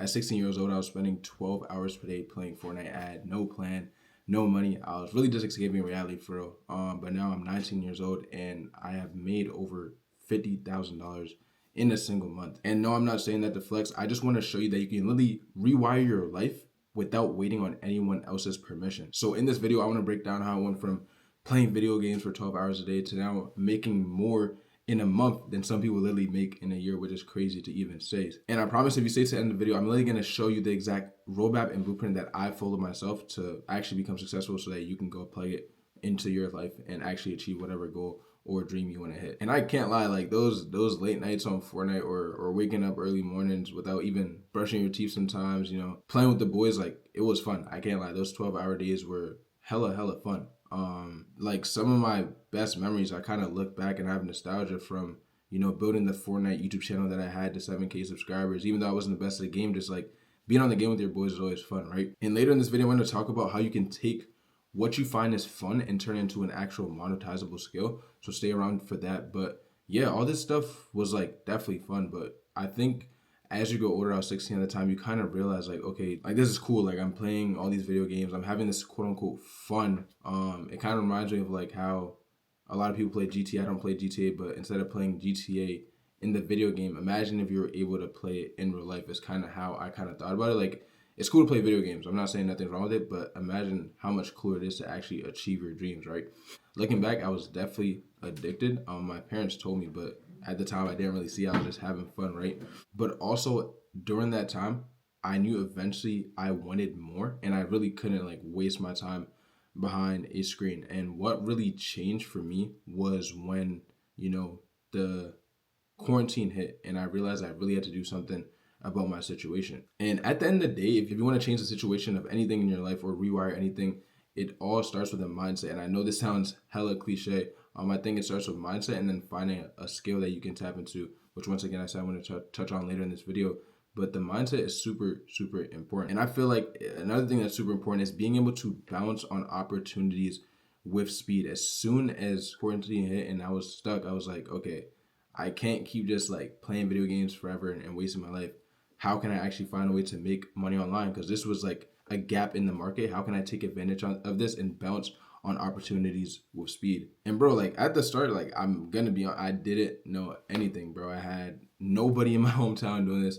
At 16 years old, I was spending 12 hours per day playing Fortnite. I had no plan, no money. I was really just escaping reality for real. But now I'm 19 years old and I have made over $50,000 in a single month. And no, I'm not saying that to flex. I just want to show you that you can literally rewire your life without waiting on anyone else's permission. So in this video, I want to break down how I went from playing video games for 12 hours a day to now making more in a month than some people literally make in a year, which is crazy to even say. And I promise if you stay to the end of the video, I'm literally going to show you the exact roadmap and blueprint that I followed myself to actually become successful so that you can go apply it into your life and actually achieve whatever goal or dream you want to hit. And I can't lie, like those late nights on Fortnite or waking up early mornings without even brushing your teeth sometimes, playing with the boys, like it was fun. I can't lie. Those 12-hour days were hella fun. Like some of my best memories, I kind of look back and have nostalgia from, building the Fortnite YouTube channel that I had to 7K subscribers. Even though I wasn't the best at the game, just like being on the game with your boys is always fun, right? And later in this video, I'm going to talk about how you can take what you find is fun and turn it into an actual monetizable skill. So stay around for that. But yeah, all this stuff was like definitely fun. But I think as you go older, I was 16 at the time, you kind of realize like, okay, like this is cool. Like I'm playing all these video games. I'm having this quote unquote fun. It kind of reminds me of like how a lot of people play GTA. I don't play GTA, but instead of playing GTA in the video game, imagine if you were able to play it in real life. Is kind of how I kind of thought about it. Like it's cool to play video games. I'm not saying nothing's wrong with it, but imagine how much cooler it is to actually achieve your dreams, right? Looking back, I was definitely addicted. My parents told me, but at the time I didn't really see. I was just having fun, right? But also during that time, I knew eventually I wanted more and I really couldn't like waste my time behind a screen. And what really changed for me was when, the quarantine hit and I realized I really had to do something about my situation. And at the end of the day, if you want to change the situation of anything in your life or rewire anything, it all starts with a mindset. And I know this sounds hella cliche. I think it starts with mindset and then finding a skill that you can tap into, which once again, I said I want to touch on later in this video. But the mindset is super important. And I feel like another thing that's super important is being able to bounce on opportunities with speed. As soon as quarantine hit and I was stuck, I was like, okay, I can't keep just like playing video games forever and wasting my life. How can I actually find a way to make money online? Because this was like a gap in the market. How can I take advantage of this and bounce on opportunities with speed? And bro, like at the start, like I'm gonna be I didn't know anything, bro. I had nobody in my hometown doing this.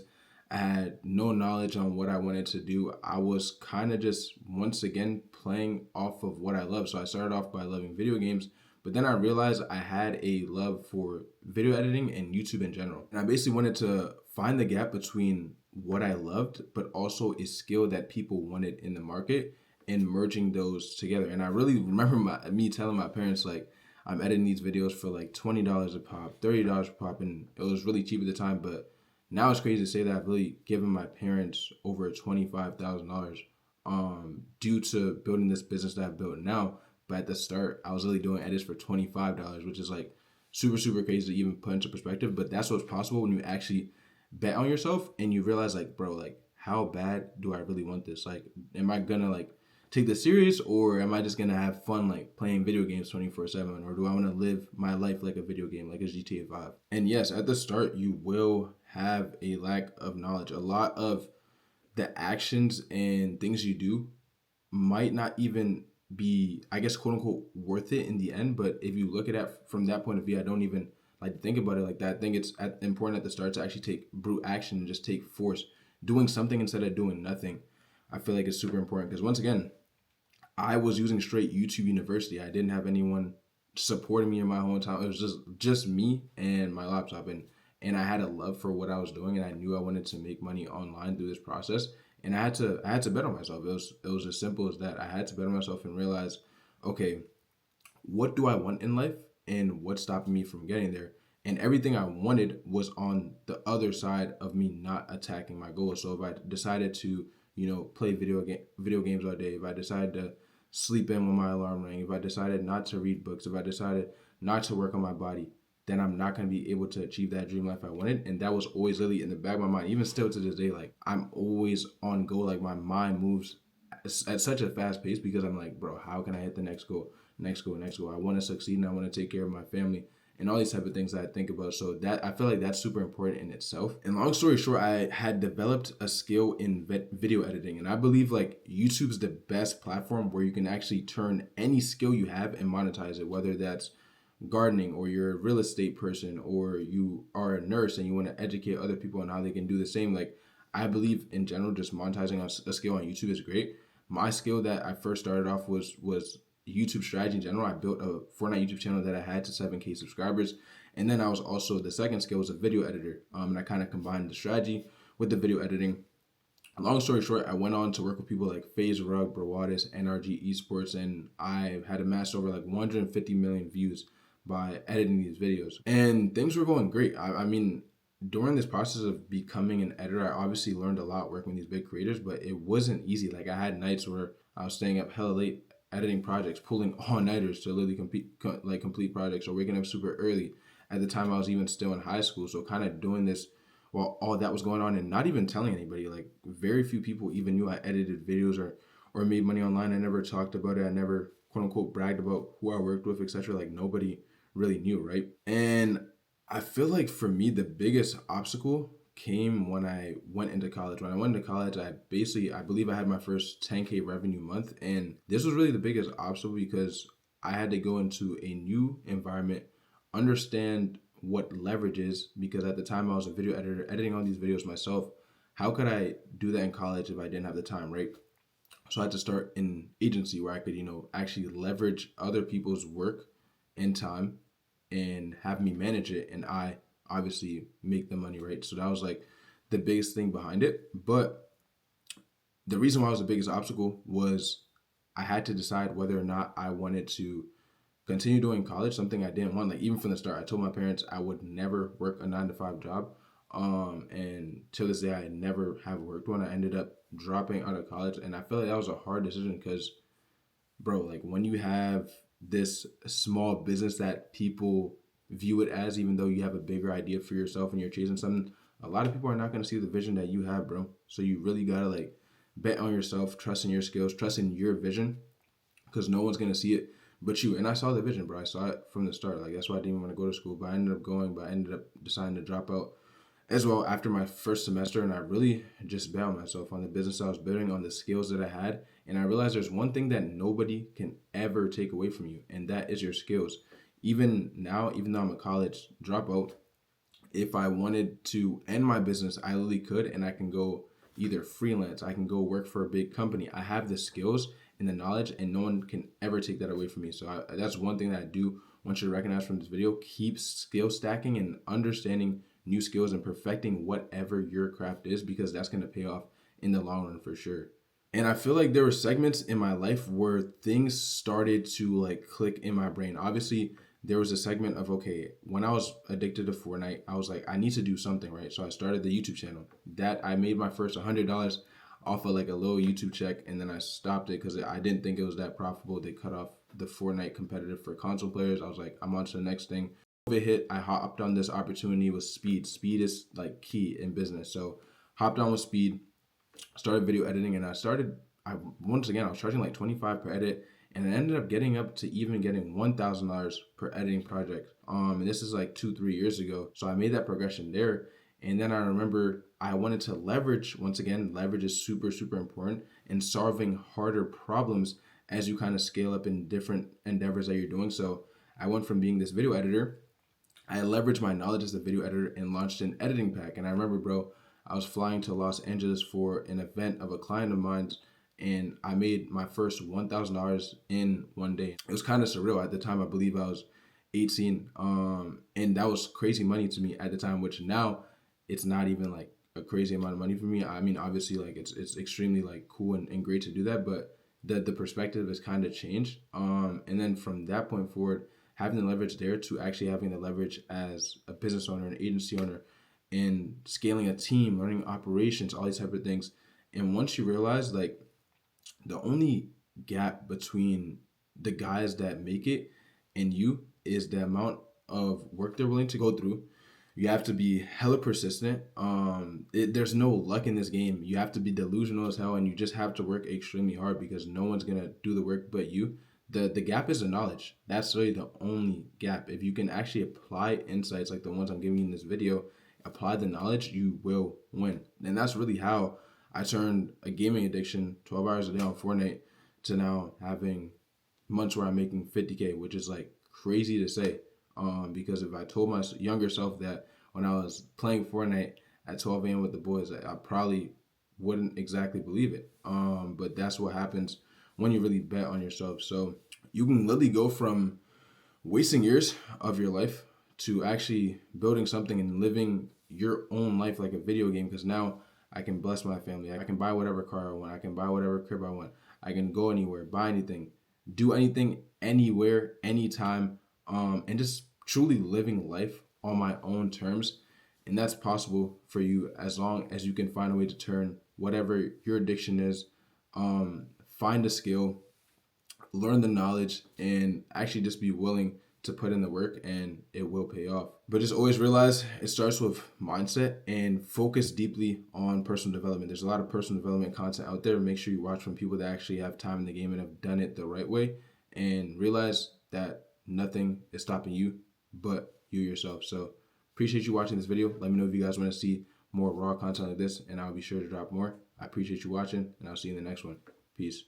I had no knowledge on what I wanted to do. I was kind of just once again playing off of what I love. So I started off by loving video games, but then I realized I had a love for video editing and YouTube in general. And I basically wanted to find the gap between what I loved, but also a skill that people wanted in the market and merging those together. And I really remember me telling my parents, like, I'm editing these videos for like $20 a pop, $30 a pop, and it was really cheap at the time. But now it's crazy to say that I've really given my parents over $25,000 due to building this business that I've built now. But at the start, I was really doing edits for $25, which is like super crazy to even put into perspective. But that's what's possible when you actually bet on yourself and you realize like, bro, like how bad do I really want this? Like, am I gonna like take this serious or am I just gonna have fun like playing video games 24/7? Or do I want to live my life like a video game, like a GTA 5? And yes, at the start, you will have a lack of knowledge. A lot of the actions and things you do might not even be, I guess, quote unquote, worth it in the end. But if you look at it from that point of view, I don't even like to think about it like that. I think it's important at the start to actually take brute action and just take force, doing something instead of doing nothing. I feel like it's super important because once again, I was using straight YouTube University. I didn't have anyone supporting me in my hometown. It was just me and my laptop, and I had a love for what I was doing, and I knew I wanted to make money online through this process. And I had to bet on myself. It was as simple as that. I had to bet on myself and realize, okay, what do I want in life, and what's stopping me from getting there? And everything I wanted was on the other side of me not attacking my goals. So if I decided to, play video games all day, if I decided to sleep in when my alarm rang, if I decided not to read books, if I decided not to work on my body, then I'm not going to be able to achieve that dream life I wanted. And that was always literally in the back of my mind, even still to this day. Like I'm always on go. Like my mind moves at such a fast pace because I'm like, bro, how can I hit the next goal, next goal, next goal? I want to succeed and I want to take care of my family and all these type of things that I think about. So that I feel like that's super important in itself. And long story short, I had developed a skill in video editing, and I believe like YouTube's the best platform where you can actually turn any skill you have and monetize it, whether that's gardening, or you're a real estate person, or you are a nurse and you want to educate other people on how they can do the same. Like, I believe in general, just monetizing a skill on YouTube is great. My skill that I first started off was YouTube strategy in general. I built a Fortnite YouTube channel that I had to 7K subscribers. And then I was also, the second skill was a video editor. And I kind of combined the strategy with the video editing. Long story short, I went on to work with people like FaZe Rug, Brawadis, NRG Esports, and I had amassed over like 150 million views by editing these videos. And things were going great. I mean, during this process of becoming an editor, I obviously learned a lot working with these big creators, but it wasn't easy. Like, I had nights where I was staying up hella late editing projects, pulling all-nighters to literally complete projects, or waking up super early. At the time, I was even still in high school, so kind of doing this while all that was going on and not even telling anybody. Like, very few people even knew I edited videos or made money online. I never talked about it. I never quote unquote bragged about who I worked with, etc. Like, nobody really knew, right? And I feel like for me, the biggest obstacle came when I went into college. When I went into college, I believe I had my first 10K revenue month. And this was really the biggest obstacle because I had to go into a new environment, understand what leverage is, because at the time I was a video editor, editing all these videos myself. How could I do that in college if I didn't have the time, right? So I had to start an agency where I could, actually leverage other people's work and time and have me manage it, and I obviously make the money, right? So that was like the biggest thing behind it. But the reason why it was the biggest obstacle was I had to decide whether or not I wanted to continue doing college, something I didn't want. Like, even from the start, I told my parents I would never work a 9 to 5 job. And till this day, I never have worked one. I ended up dropping out of college, and I feel like that was a hard decision because, bro, like, when you have this small business that people view it as, even though you have a bigger idea for yourself and you're chasing something, a lot of people are not going to see the vision that you have, bro. So you really got to like bet on yourself, trust in your skills, trust in your vision, because no one's going to see it but you. And I saw the vision, bro. I saw it from the start. Like, that's why I didn't even want to go to school, but I ended up going, but I ended up deciding to drop out as well after my first semester. And I really just bet on myself, on the business I was building, on the skills that I had. And I realized there's one thing that nobody can ever take away from you, and that is your skills. Even now, even though I'm a college dropout, if I wanted to end my business, I literally could, and I can go either freelance, I can go work for a big company. I have the skills and the knowledge, and no one can ever take that away from me. So that's one thing that I do want you to recognize from this video. Keep skill stacking and understanding new skills and perfecting whatever your craft is, because that's going to pay off in the long run for sure. And I feel like there were segments in my life where things started to like click in my brain. Obviously, there was a segment of, okay, when I was addicted to Fortnite, I was like, I need to do something, right? So I started the YouTube channel. That I made my first $100 off of like a little YouTube check, and then I stopped it because I didn't think it was that profitable. They cut off the Fortnite competitive for console players. I was like, I'm on to the next thing. COVID hit, I hopped on this opportunity with Speed. Speed is like key in business. So hopped on with Speed, started video editing, and I was charging like 25 per edit, and I ended up getting up to even getting $1,000 per editing project. And this is like 2-3 years ago. So I made that progression there. And then I remember I wanted to leverage, once again, leverage is super, super important in solving harder problems as you kind of scale up in different endeavors that you're doing. So I went from being this video editor, I leveraged my knowledge as a video editor and launched an editing pack. And I remember, bro, I was flying to Los Angeles for an event of a client of mine, and I made my first $1,000 in one day. It was kind of surreal. At the time, I believe I was 18. And that was crazy money to me at the time, which now it's not even like a crazy amount of money for me. I mean, obviously, like it's extremely like cool and great to do that, but the perspective has kind of changed. And then from that point forward, having the leverage there to actually having the leverage as a business owner, an agency owner, and scaling a team, learning operations, all these type of things. And once you realize, like, the only gap between the guys that make it and you is the amount of work they're willing to go through. You have to be hella persistent. There's no luck in this game. You have to be delusional as hell, and you just have to work extremely hard because no one's gonna do the work but you. The gap is the knowledge. That's really the only gap. If you can actually apply insights like the ones I'm giving you in this video, apply the knowledge, you will win. And that's really how I turned a gaming addiction, 12 hours a day on Fortnite, to now having months where I'm making 50K, which is like crazy to say. Because if I told my younger self that when I was playing Fortnite at 12 a.m. with the boys, I probably wouldn't exactly believe it. But that's what happens when you really bet on yourself. So you can literally go from wasting years of your life to actually building something and living your own life like a video game. Because now I can bless my family. I can buy whatever car I want. I can buy whatever crib I want. I can go anywhere, buy anything, do anything, anywhere, anytime, and just truly living life on my own terms. And that's possible for you as long as you can find a way to turn whatever your addiction is, find a skill, learn the knowledge, and actually just be willing to put in the work, and it will pay off. But just always realize it starts with mindset and focus deeply on personal development. There's a lot of personal development content out there. Make sure you watch from people that actually have time in the game and have done it the right way, and realize that nothing is stopping you but you yourself. So appreciate you watching this video. Let me know if you guys want to see more raw content like this, and I'll be sure to drop more. I appreciate you watching, and I'll see you in the next one. Peace.